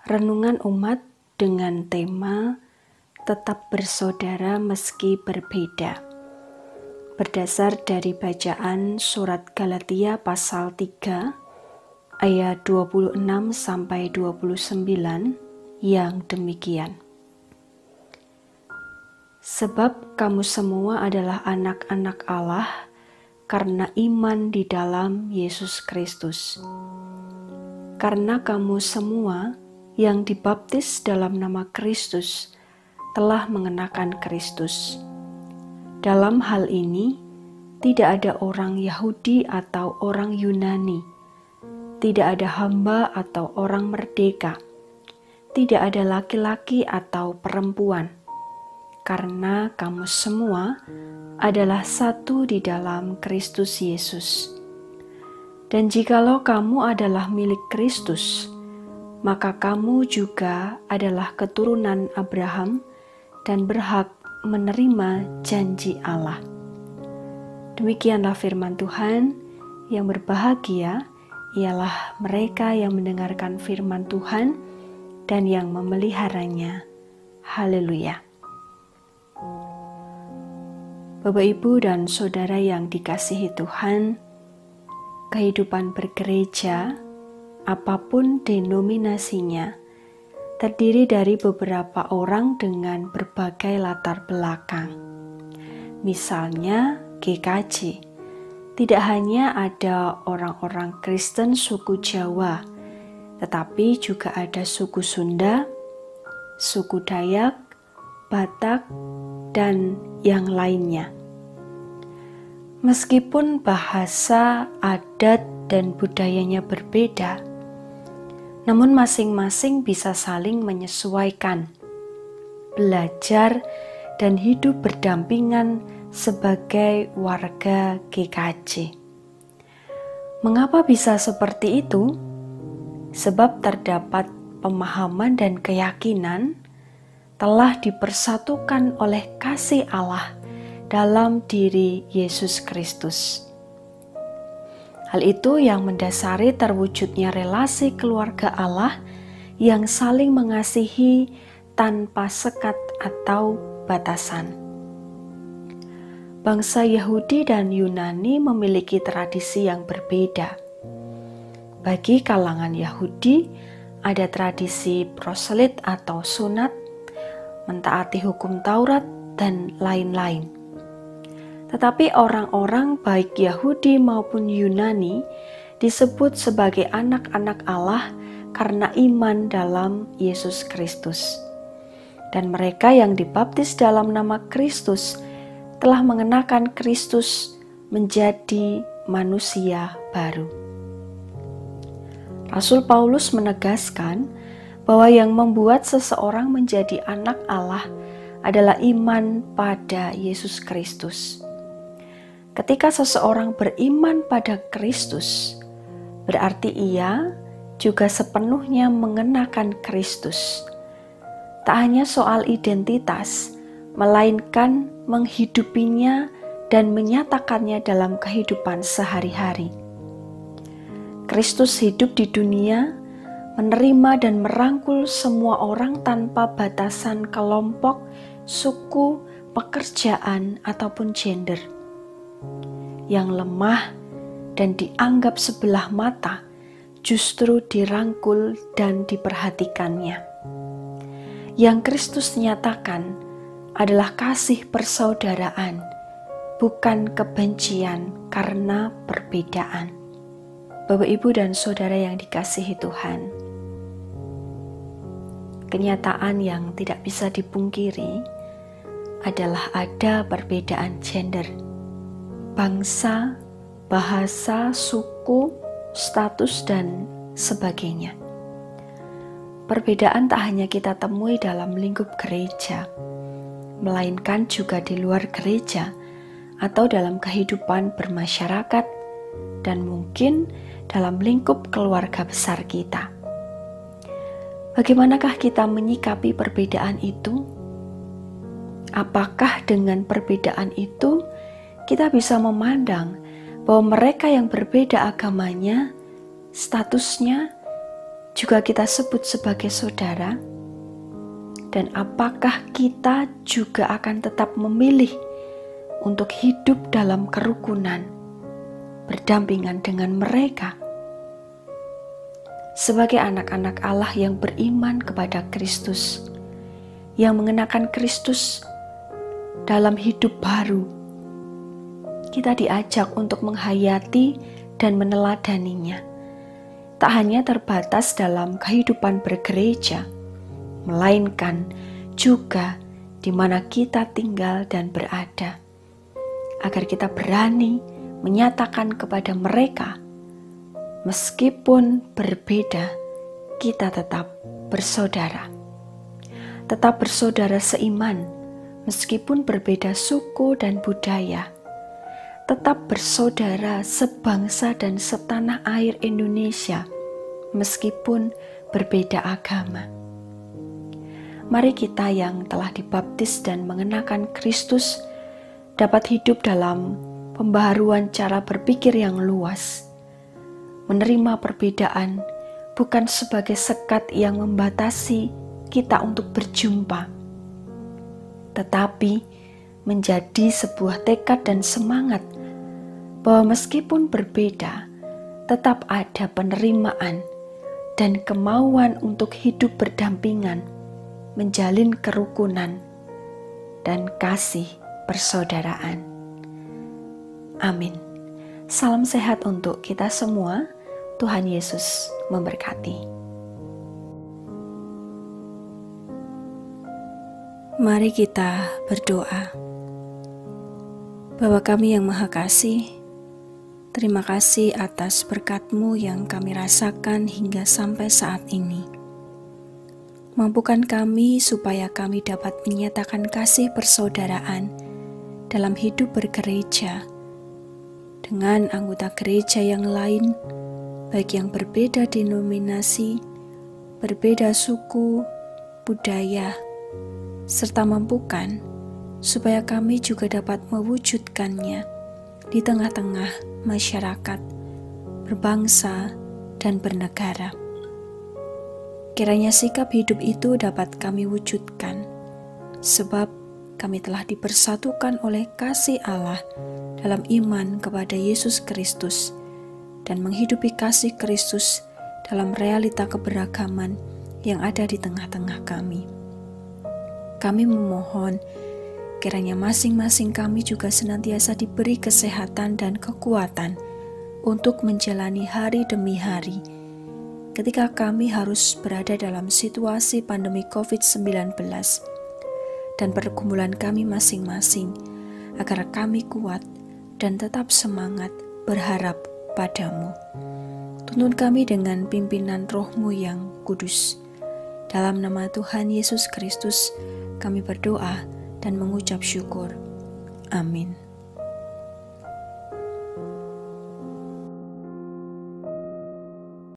Renungan umat dengan tema Tetap Bersaudara Meski Berbeda. Berdasar dari bacaan surat Galatia pasal 3 ayat 26 sampai 29 yang demikian. Sebab kamu semua adalah anak-anak Allah karena iman di dalam Yesus Kristus. Karena kamu semua yang dibaptis dalam nama Kristus telah mengenakan Kristus. Dalam hal ini, tidak ada orang Yahudi atau orang Yunani, tidak ada hamba atau orang merdeka, tidak ada laki-laki atau perempuan, karena kamu semua adalah satu di dalam Kristus Yesus. Dan jikalau kamu adalah milik Kristus, maka kamu juga adalah keturunan Abraham dan berhak menerima janji Allah. Demikianlah firman Tuhan. Yang berbahagia ialah mereka yang mendengarkan firman Tuhan dan yang memeliharanya. Haleluya. Bapak, Ibu, dan Saudara yang dikasihi Tuhan, kehidupan bergereja, apapun denominasinya, terdiri dari beberapa orang dengan berbagai latar belakang. Misalnya GKJ, tidak hanya ada orang-orang Kristen suku Jawa, tetapi juga ada suku Sunda, suku Dayak, Batak, dan yang lainnya. Meskipun bahasa, adat, dan budayanya berbeda, namun masing-masing bisa saling menyesuaikan, belajar, dan hidup berdampingan sebagai warga GKJ. Mengapa bisa seperti itu? Sebab terdapat pemahaman dan keyakinan telah dipersatukan oleh kasih Allah dalam diri Yesus Kristus. Hal itu yang mendasari terwujudnya relasi keluarga Allah yang saling mengasihi tanpa sekat atau batasan. Bangsa Yahudi dan Yunani memiliki tradisi yang berbeda. Bagi kalangan Yahudi, ada tradisi proselit atau sunat, mentaati hukum Taurat, dan lain-lain. Tetapi orang-orang baik Yahudi maupun Yunani disebut sebagai anak-anak Allah karena iman dalam Yesus Kristus. Dan mereka yang dibaptis dalam nama Kristus telah mengenakan Kristus menjadi manusia baru. Rasul Paulus menegaskan bahwa yang membuat seseorang menjadi anak Allah adalah iman pada Yesus Kristus. Ketika seseorang beriman pada Kristus, berarti ia juga sepenuhnya mengenakan Kristus. Tak hanya soal identitas, melainkan menghidupinya dan menyatakannya dalam kehidupan sehari-hari. Kristus hidup di dunia, menerima dan merangkul semua orang tanpa batasan kelompok, suku, pekerjaan, ataupun gender. Yang lemah dan dianggap sebelah mata justru dirangkul dan diperhatikannya. Yang Kristus nyatakan adalah kasih persaudaraan, bukan kebencian karena perbedaan. Bapak, Ibu, dan Saudara yang dikasihi Tuhan, kenyataan yang tidak bisa dipungkiri adalah ada perbedaan gender, bangsa, bahasa, suku, status, dan sebagainya. Perbedaan tak hanya kita temui dalam lingkup gereja, melainkan juga di luar gereja atau dalam kehidupan bermasyarakat dan mungkin dalam lingkup keluarga besar kita. Bagaimanakah kita menyikapi perbedaan itu? Apakah dengan perbedaan itu kita bisa memandang bahwa mereka yang berbeda agamanya, statusnya juga kita sebut sebagai saudara? Dan apakah kita juga akan tetap memilih untuk hidup dalam kerukunan, berdampingan dengan mereka? Sebagai anak-anak Allah yang beriman kepada Kristus, yang mengenakan Kristus dalam hidup baru, kita diajak untuk menghayati dan meneladaninya. Tak hanya terbatas dalam kehidupan bergereja, melainkan juga di mana kita tinggal dan berada, agar kita berani menyatakan kepada mereka, meskipun berbeda, kita tetap bersaudara. Tetap bersaudara seiman, meskipun berbeda suku dan budaya. Tetap bersaudara sebangsa dan setanah air Indonesia, meskipun berbeda agama. Mari kita yang telah dibaptis dan mengenakan Kristus dapat hidup dalam pembaharuan cara berpikir yang luas. Menerima perbedaan bukan sebagai sekat yang membatasi kita untuk berjumpa, tetapi menjadi sebuah tekad dan semangat bahwa meskipun berbeda, tetap ada penerimaan dan kemauan untuk hidup berdampingan, menjalin kerukunan dan kasih persaudaraan. Amin. Salam sehat untuk kita semua. Tuhan Yesus memberkati. Mari kita berdoa. Bapa kami yang Maha Kasih, terima kasih atas berkat-Mu yang kami rasakan hingga sampai saat ini. Mampukan kami supaya kami dapat menyatakan kasih persaudaraan dalam hidup bergereja dengan anggota gereja yang lain, baik yang berbeda denominasi, berbeda suku, budaya, serta mampukan supaya kami juga dapat mewujudkannya di tengah-tengah masyarakat, berbangsa, dan bernegara. Kiranya sikap hidup itu dapat kami wujudkan, sebab kami telah dipersatukan oleh kasih Allah dalam iman kepada Yesus Kristus dan menghidupi kasih Kristus dalam realita keberagaman yang ada di tengah-tengah kami. Kami memohon kiranya masing-masing kami juga senantiasa diberi kesehatan dan kekuatan untuk menjalani hari demi hari ketika kami harus berada dalam situasi pandemi COVID-19 dan pergumulan kami masing-masing, agar kami kuat dan tetap semangat berharap padamu. Tuntun kami dengan pimpinan Roh-Mu yang kudus. Dalam nama Tuhan Yesus Kristus kami berdoa dan mengucap syukur. Amin.